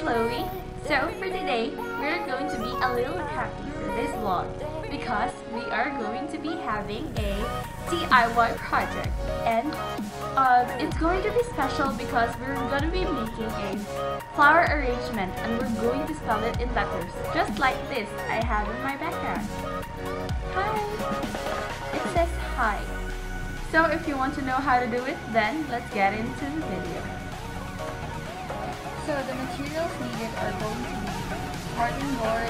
Chloe. So for today, we're going to be a little happy for this vlog because we are going to be having a DIY project, and it's going to be special because we're going to be making a flower arrangement and we're going to spell it in letters just like this I have in my background. Hi! It says hi. So if you want to know how to do it, then let's get into the video. So the materials needed are going to be carding board,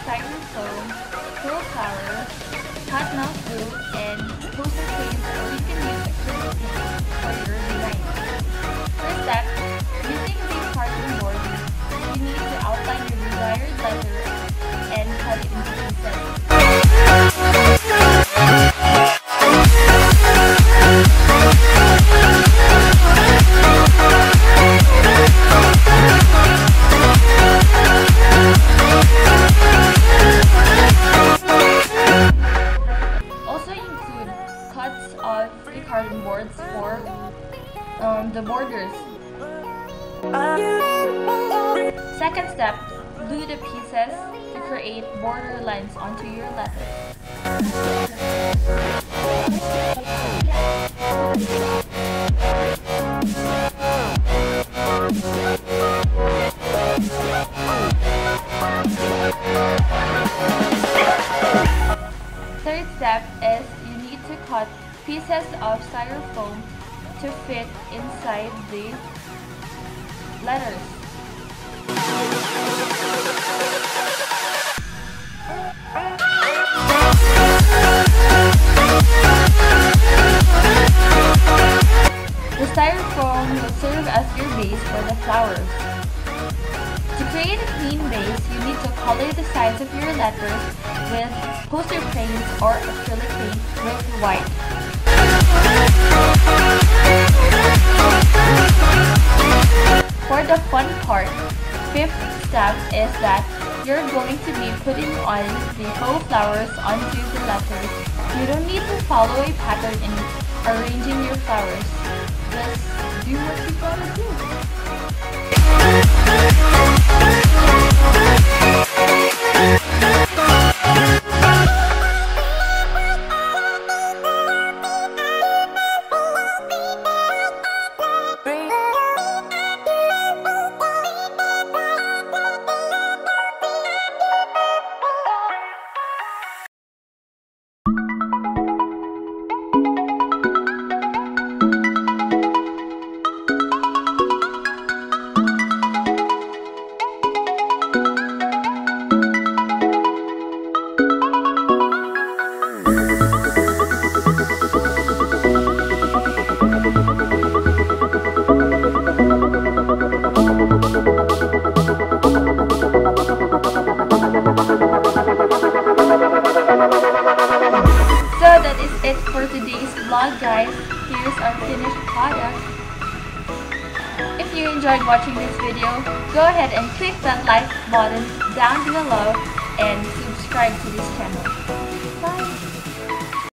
styrofoam, pearl flower, hot melt glue, and poster paint, or you can use acrylic paint for your design. First step, using the carding board, you need to outline your desired letter and cut it into pieces. Of the carding boards for the borders. Second step, glue the pieces to create border lines onto your letters. Third step is you need to cut pieces of styrofoam to fit inside the letters. The styrofoam will serve as your base for the flowers. To create a clean base, you need to color the sides of your letters with poster paint or acrylic paint with white. For the fun part, fifth step is that you're going to be putting on the whole flowers onto the letters. You don't need to follow a pattern in arranging your flowers. Just do what you gotta do. So that is it for today's vlog, guys. Here's our finished product. If you enjoyed watching this video, go ahead and click that like button down below and subscribe to this channel.